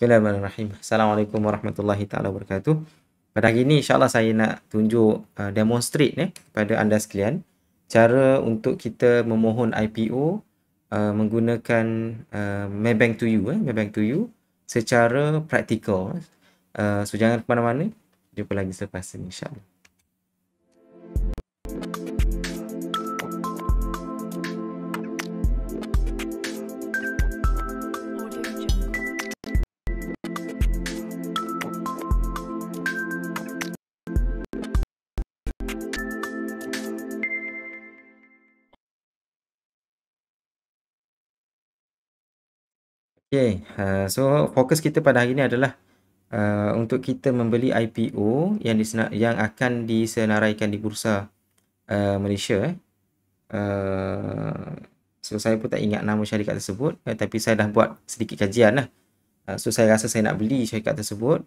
Bismillahirrahmanirrahim. Assalamualaikum warahmatullahi taala wabarakatuh. Pada hari ini insya-Allah saya nak tunjuk demonstrate kepada anda sekalian cara untuk kita memohon IPO menggunakan Maybank to You Maybank to You secara praktikal. So jangan ke mana-mana. Jumpa lagi selepas ini insya-Allah. Okay, so fokus kita pada hari ini adalah untuk kita membeli IPO yang akan disenaraikan di Bursa Malaysia. So saya pun tak ingat nama syarikat tersebut, tapi saya dah buat sedikit kajian lah. So saya rasa saya nak beli syarikat tersebut.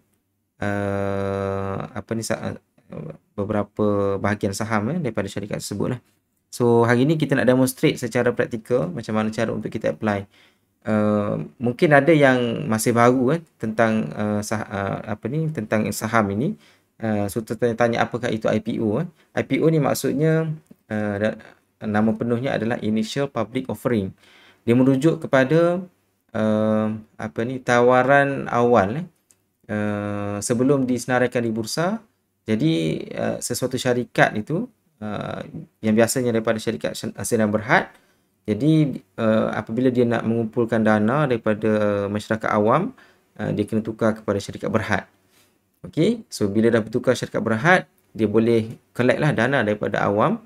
Beberapa bahagian saham daripada syarikat tersebut lah. So hari ni kita nak demonstrate secara praktikal macam mana cara untuk kita apply. Mungkin ada yang masih baru tentang tentang saham ini. So tanya apakah itu IPO. IPO ni maksudnya nama penuhnya adalah Initial Public Offering. Dia merujuk kepada tawaran awal sebelum disenaraikan di bursa. Jadi sesuatu syarikat itu yang biasanya daripada syarikat Senar Berhad. Jadi apabila dia nak mengumpulkan dana daripada masyarakat awam, dia kena tukar kepada syarikat berhad. Okey, so bila dah bertukar syarikat berhad, dia boleh collect lah dana daripada awam,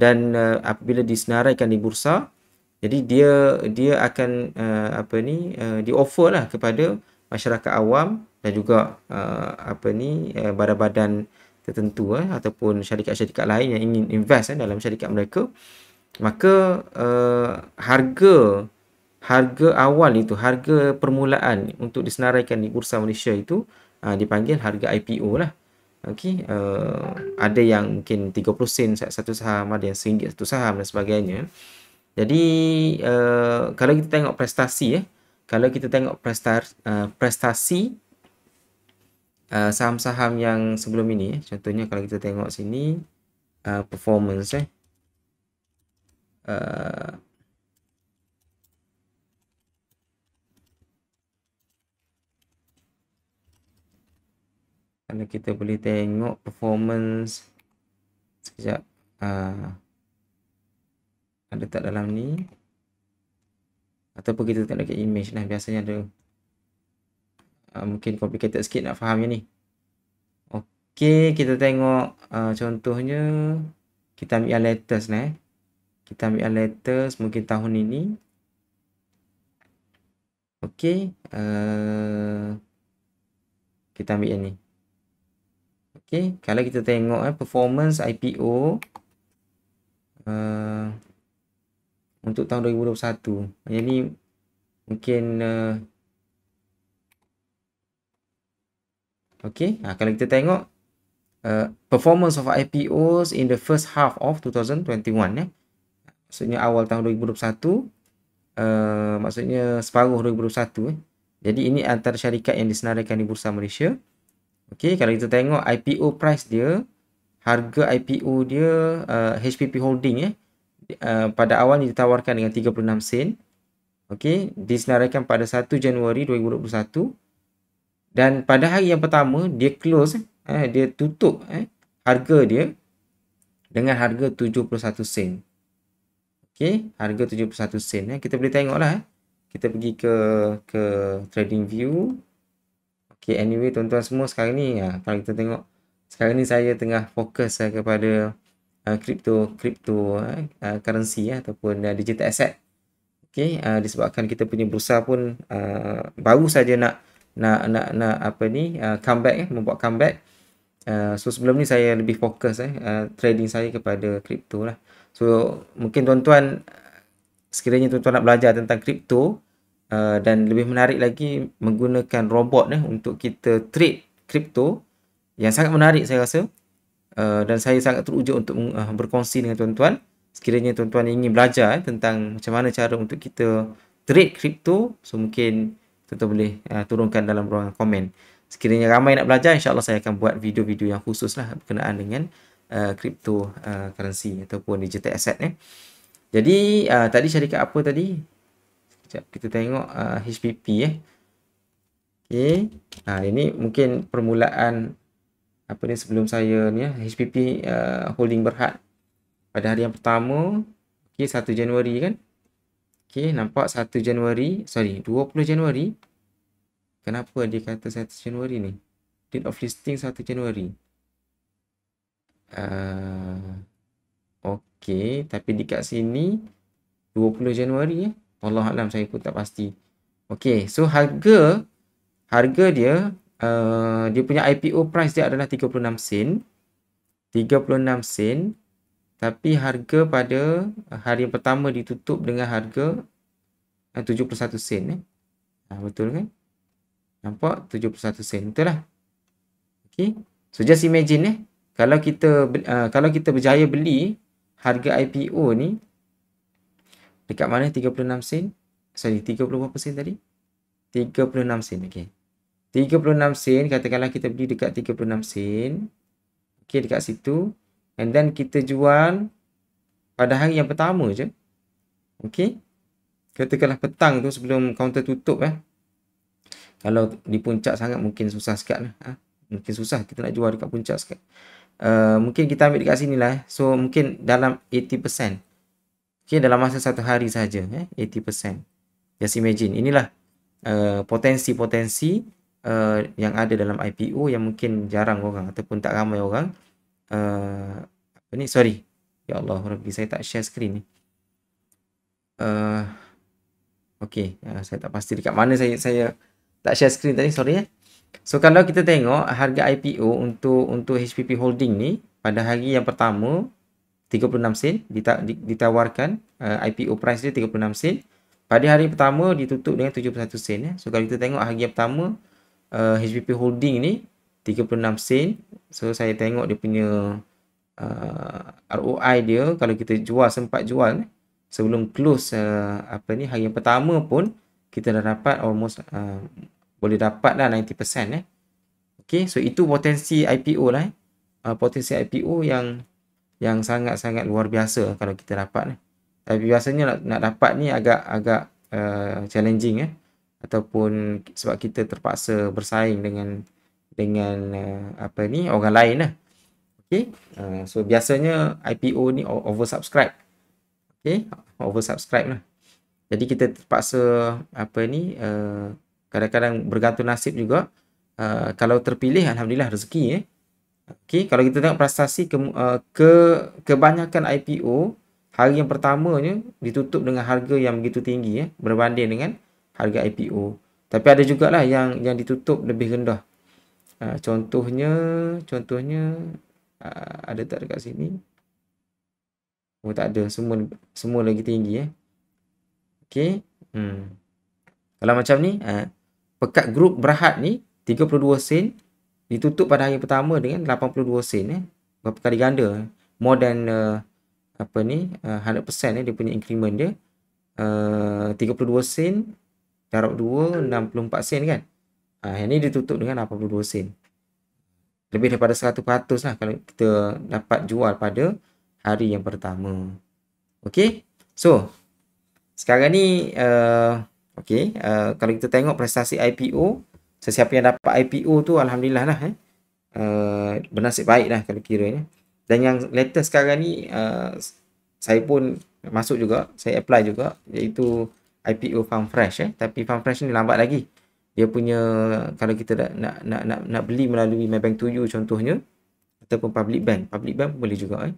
dan apabila disenaraikan di bursa, jadi dia akan dia offer lah kepada masyarakat awam dan juga badan-badan tertentu ataupun syarikat-syarikat lain yang ingin invest dalam syarikat mereka. Maka harga awal itu, harga permulaan untuk disenaraikan di Bursa Malaysia itu dipanggil harga IPO lah. Okey, ada yang mungkin 30 sen satu saham, ada yang RM1 satu saham dan sebagainya. Jadi kalau kita tengok prestasi prestasi saham-saham yang sebelum ini, contohnya kalau kita tengok sini performance kalau kita boleh tengok performance sekejap, ada tak dalam ni ataupun kita tengok dekat image lah, biasanya ada. Mungkin complicated sikit nak fahamnya ni. Okey, kita tengok contohnya kita ambil yang latest kita ambil yang latest mungkin tahun ini. Okey, kita ambil yang ni. Okey, kalau kita tengok performance IPO untuk tahun 2021, yang ni mungkin okey, kalau kita tengok performance of IPOs in the first half of 2021 maksudnya awal tahun 2021, maksudnya separuh 2021. Jadi ini antara syarikat yang disenaraikan di Bursa Malaysia. Okey, kalau kita tengok IPO price dia, harga IPO dia HPP Holding pada awal ditawarkan dengan 36 sen. Okey, disenaraikan pada 1 Januari 2021. Dan pada hari yang pertama dia close, dia tutup harga dia dengan harga 71 sen. Okey, harga 71 sen. Kita boleh tengoklah. Kita pergi ke trading view. Okey, anyway tuan-tuan semua, sekarang ni kalau kita tengok, sekarang ni saya tengah fokus kepada crypto currency ataupun digital asset. Okey, disebabkan kita punya bursa pun baru saja nak comeback, membuat comeback. So sebelum ni saya lebih fokus trading saya kepada crypto lah. So mungkin tuan-tuan, sekiranya tuan-tuan nak belajar tentang crypto dan lebih menarik lagi menggunakan robot untuk kita trade crypto, yang sangat menarik saya rasa, dan saya sangat teruja untuk berkongsi dengan tuan-tuan. Sekiranya tuan-tuan ingin belajar tentang macam mana cara untuk kita trade crypto, so mungkin tuan-tuan boleh turunkan dalam ruangan komen. Sekiranya ramai nak belajar, insya-Allah saya akan buat video-video yang khusus lah berkenaan dengan cryptocurrency ataupun digital asset Jadi tadi saya cakap apa tadi? Sekejap kita tengok HPP Okey. Ini mungkin permulaan apa ni sebelum saya ni HPP holding Berhad pada hari yang pertama. Okey, 1 Januari kan? Okey, nampak 1 Januari, 20 Januari. Kenapa dia kata 1 Januari ni? Date of listing 1 Januari. Okey, tapi dekat sini 20 Januari Wallahualam, saya pun tak pasti. Okey, so harga dia dia punya IPO price dia adalah 36 sen. 36 sen. Tapi harga pada hari yang pertama ditutup dengan harga 71 sen betul kan? Nampak 71 sen, betul lah. Okey. So just imagine kalau kita berjaya beli harga IPO ni dekat mana 36 sen? Sorry, 30 berapa sen tadi? 36 sen. Okey. 36 sen, katakanlah kita beli dekat 36 sen. Okey, dekat situ. And then kita jual pada hari yang pertama je. Okey. Katakanlah petang tu sebelum kaunter tutup Kalau di puncak sangat mungkin susah sikit lah. Mungkin susah kita nak jual dekat puncak sikit. Mungkin kita ambil dekat sini lah. So mungkin dalam 80%. Okey, dalam masa satu hari saja 80%. Just imagine. Inilah potensi-potensi yang ada dalam IPO yang mungkin jarang orang ataupun tak ramai orang sorry. Ya Allah Rabbi, saya tak share screen ni. Okey, saya tak pasti dekat mana saya tak share screen tadi, sorry So kalau kita tengok harga IPO untuk HPP Holding ni pada hari yang pertama 36 sen ditawarkan, IPO price dia 36 sen. Pada hari pertama ditutup dengan 71 sen So kalau kita tengok hari yang pertama HPP Holding ni 36 sen. So saya tengok dia punya ROI dia, kalau kita sempat jual sebelum close hari yang pertama pun kita dah dapat almost boleh dapat dah 90%. Okey, so itu potensi IPO lah potensi IPO yang sangat-sangat luar biasa kalau kita dapat Tapi biasanya nak dapat ni agak challenging ataupun sebab kita terpaksa bersaing dengan orang lain Okey, so biasanya IPO ni oversubscribe. Okey, oversubscribe lah. Jadi kita terpaksa kadang-kadang bergantung nasib juga. Kalau terpilih, alhamdulillah rezeki Okey, kalau kita tengok prestasi kebanyakan IPO hari yang pertamanya ditutup dengan harga yang begitu tinggi berbanding dengan harga IPO. Tapi ada jugalah yang ditutup lebih rendah. Contohnya ada tak dekat sini? Oh, tak ada. Semua lagi tinggi Okey. Kalau macam ni, Pekat Group Berhad ni 32 sen ditutup pada hari pertama dengan 82 sen berapa kali ganda. More than 100% dia punya increment dia. 32 sen darab 2 64 sen kan. Yang ni ditutup dengan 82 sen. Lebih daripada 100% lah kalau kita dapat jual pada hari yang pertama. Okey. So, sekarang ni kalau kita tengok prestasi IPO, sesiapa yang dapat IPO tu alhamdulillah lah bernasib baik lah kalau kiranya. Dan yang latest sekarang ni saya pun masuk juga, saya apply juga, iaitu IPO FarmFresh tapi FarmFresh ni lambat lagi. Dia punya kalau kita nak beli melalui Maybank To You contohnya ataupun public bank boleh juga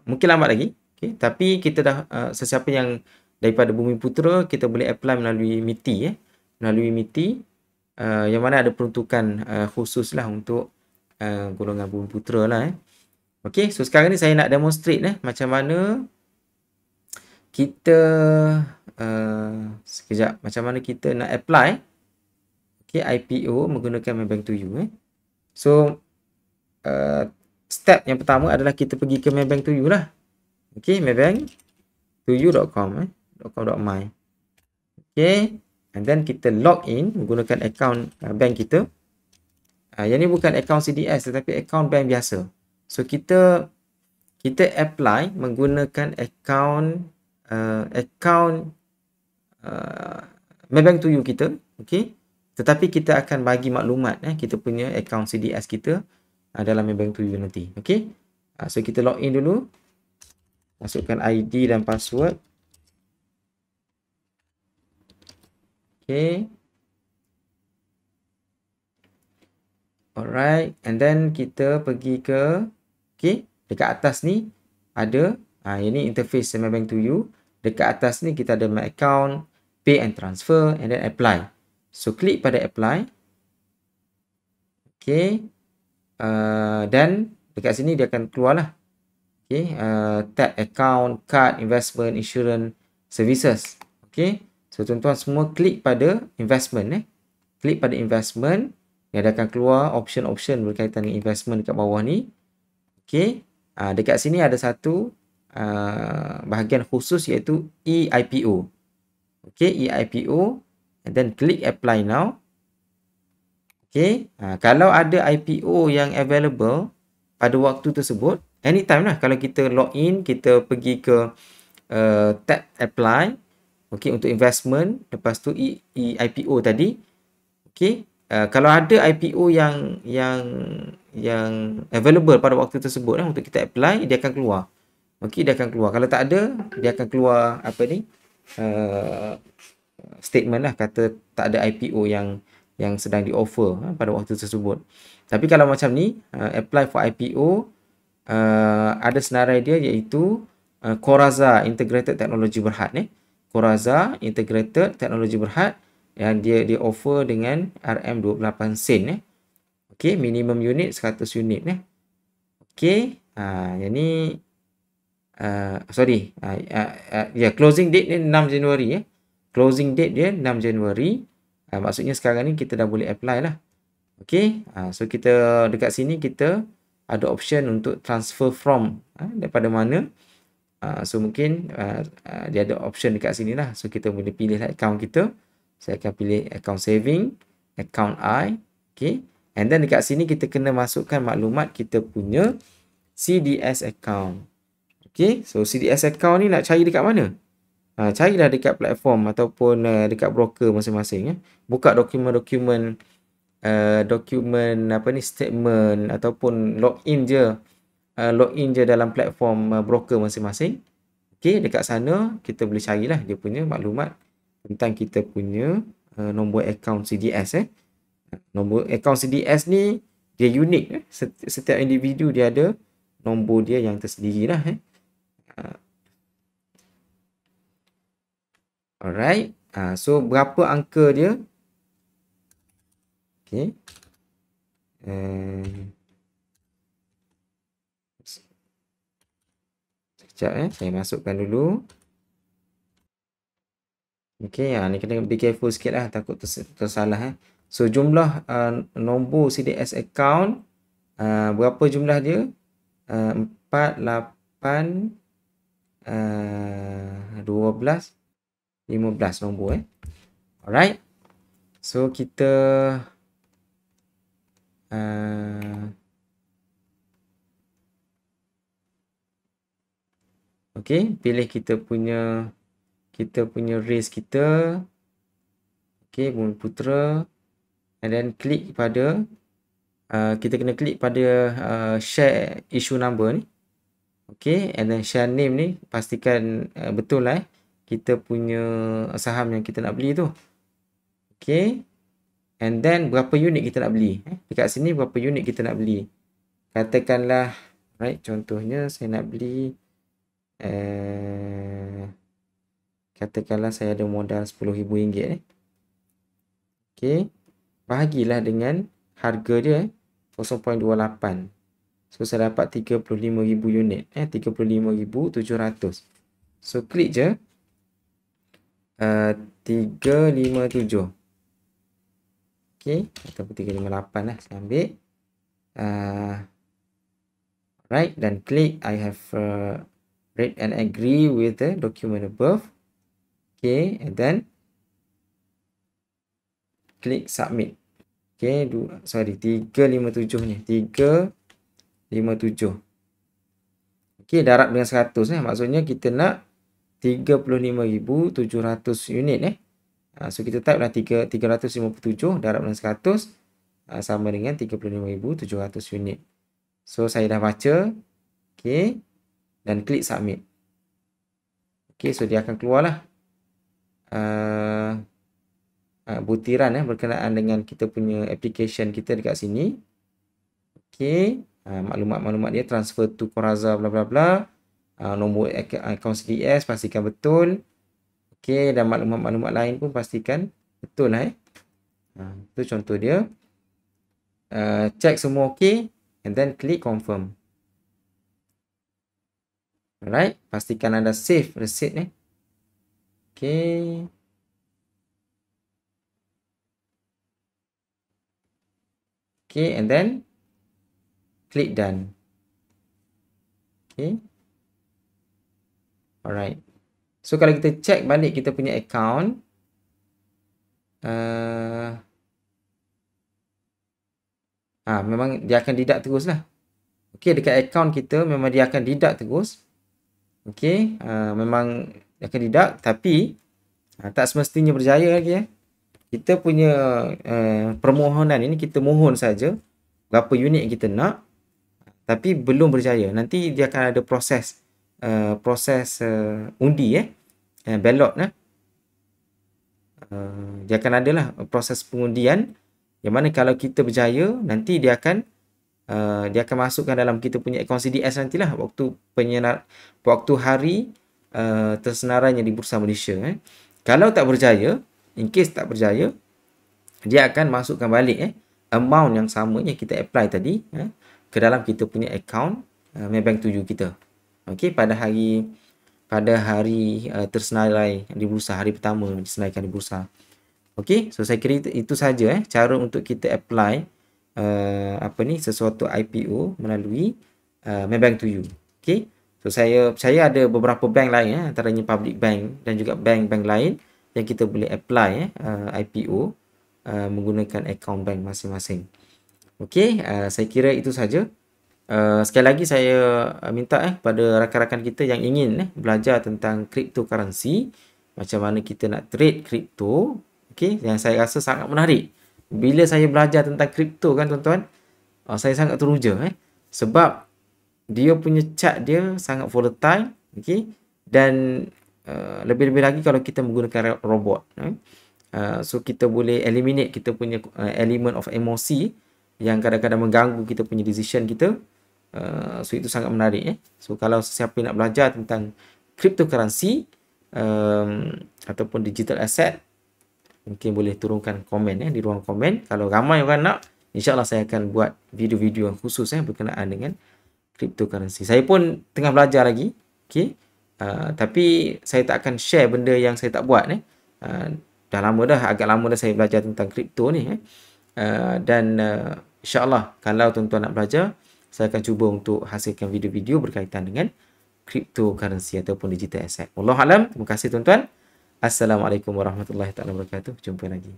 mungkin lambat lagi. Okay. Tapi kita dah sesiapa yang daripada Bumi Putra, kita boleh apply melalui MITI melalui MITI yang mana ada peruntukan khusus lah untuk golongan Bumi Putra lah Okey, so sekarang ni saya nak demonstrate macam mana kita sekejap, macam mana kita nak apply IPO menggunakan Maybank To You So step yang pertama adalah kita pergi ke Maybank To You lah. Okey, maybanktoyou.com .com.my. Okey, And then kita log in menggunakan account bank kita. Yang ni bukan account CDS tetapi account bank biasa. So kita apply menggunakan account Maybank to you kita, okey. Tetapi kita akan bagi maklumat kita punya account CDS kita dalam Maybank to you nanti, okey. So kita log in dulu. Masukkan ID dan password. Okay. Alright. And then kita pergi ke, okay, dekat atas ni ada, ini interface Maybank to you. Dekat atas ni kita ada my account, pay and transfer, and then apply. So klik pada apply. Okay. Dan dekat sini dia akan keluar lah. Okay. Tab account, card, investment, insurance, services. Okay. So tuan-tuan semua klik pada investment. Klik pada investment. Dia akan keluar option-option berkaitan dengan investment dekat bawah ni. Okay. Dekat sini ada satu bahagian khusus iaitu eIPO. Okay. eIPO. And then klik apply now. Okay. Kalau ada IPO yang available pada waktu tersebut, anytime lah. Kalau kita log in, kita pergi ke tab apply. Okay, untuk investment, lepas tu IPO tadi. Okay, kalau ada IPO yang available pada waktu tersebut untuk kita apply, dia akan keluar. Okay, dia akan keluar. Kalau tak ada, dia akan keluar apa ni? Statement lah, kata tak ada IPO yang sedang di-offer pada waktu tersebut. Tapi kalau macam ni, apply for IPO, ada senarai dia iaitu Coraza Integrated Technology Berhad. Coraza Integrated Technology Berhad yang dia offer dengan RM28 sen. Okey, minimum unit 100 unit. Okey, yang ni closing date dia 6 Januari. Closing date dia 6 Januari. Maksudnya sekarang ni kita dah boleh apply lah. Okey, so kita dekat sini kita ada option untuk transfer from daripada mana. So mungkin dia ada option dekat sini lah. So kita boleh pilih lah account kita. Saya akan pilih account saving, account I. Okay. And then dekat sini kita kena masukkan maklumat kita punya CDS account. Okay. So CDS account ni nak cari dekat mana? Carilah dekat platform ataupun dekat broker masing-masing. Buka dokumen-dokumen statement ataupun login je dalam platform broker masing-masing. Okey, dekat sana kita boleh carilah dia punya maklumat tentang kita punya nombor akaun CDS. Nombor akaun CDS ni dia unik. Setiap individu dia ada nombor dia yang tersendiri lah. Alright. So berapa angka dia? Okey. Sekejap saya masukkan dulu. Okey, ni kena be careful sikit lah, takut tersalah. So jumlah nombor CDS account, berapa jumlah dia? 4, 8, 12, 15 nombor. Alright. So kita okey, pilih kita punya race kita. Okey, Bumi Putra. And then klik pada kita kena klik pada share issue number ni. Okey, and then share name ni pastikan betul lah kita punya saham yang kita nak beli tu. Okey. And then berapa unit kita nak beli? Dekat sini berapa unit kita nak beli? Katakanlah, right, contohnya saya nak beli katakanlah saya ada modal RM10,000. Okey. Bahagilah dengan harga dia 0.28. So saya dapat 35,000 unit. 35,700. So klik je 357. Okey, ataupun 358 lah saya ambil. Right, dan klik I have read and agree with the document above. Okay, and then klik submit. Okey, 357 ni. 357. Okey, darab dengan 100 maksudnya kita nak 35,700 unit so kita type lah 357 darab dengan 100 sama dengan 35,700 unit. So saya dah baca. Okey, dan klik submit. Okey, so dia akan keluarlah butiran berkenaan dengan kita punya application kita dekat sini. Okey, maklumat-maklumat dia transfer to Qoraza bla bla bla. Nombor akaun CDS pastikan betul. Okey, dan maklumat-maklumat lain pun pastikan betul lah itu contoh dia. Check semua okey and then klik confirm. Alright, pastikan anda save receipt Okey. Okay, and then klik done. Okay. Alright. So kalau kita check balik kita punya account, memang dia akan deduct terus lah. Okay, dekat account kita memang dia akan deduct terus. Okay, memang dia akan deduct, tapi tak semestinya berjaya lagi Kita punya permohonan ini kita mohon saja berapa unit yang kita nak, tapi belum berjaya. Nanti dia akan ada proses undi ballot dia akan adalah proses pengundian yang mana kalau kita berjaya nanti dia akan masukkan dalam kita punya akaun CDS nantilah waktu hari tersenarannya di Bursa Malaysia. Kalau tak berjaya, in case tak berjaya, dia akan masukkan balik amount yang sama yang kita apply tadi ke dalam kita punya account Maybank 7 kita. Okey, pada hari tersenarai di bursa, hari pertama disenaraikan di bursa. Okey, so saya kira itu saja cara untuk kita apply sesuatu IPO melalui Maybank 7. Okey. So saya percaya ada beberapa bank lain antaranya Public Bank dan juga bank-bank lain yang kita boleh apply IPO menggunakan akaun bank masing-masing. Okey, saya kira itu saja. Sekali lagi saya minta kepada rakan-rakan kita yang ingin belajar tentang cryptocurrency, macam mana kita nak trade kripto, okey, yang saya rasa sangat menarik. Bila saya belajar tentang kripto kan tuan-tuan, saya sangat teruja sebab dia punya chart dia sangat volatile, okey, dan lebih-lebih lagi kalau kita menggunakan robot. So kita boleh eliminate kita punya element of emosi yang kadang-kadang mengganggu kita punya decision kita. So itu sangat menarik So kalau sesiapa nak belajar tentang cryptocurrency ataupun digital asset, mungkin boleh turunkan komen di ruang komen. Kalau ramai orang nak, insya-Allah saya akan buat video-video yang khusus berkenaan dengan cryptocurrency. Saya pun tengah belajar lagi, okey. Tapi saya tak akan share benda yang saya tak buat dah lama dah, agak lama dah saya belajar tentang kripto ni dan insya-Allah kalau tuan-tuan nak belajar, saya akan cuba untuk hasilkan video-video berkaitan dengan cryptocurrency ataupun digital asset. Wallahu alam. Terima kasih tuan-tuan. Assalamualaikum warahmatullahi wabarakatuh. Jumpa lagi.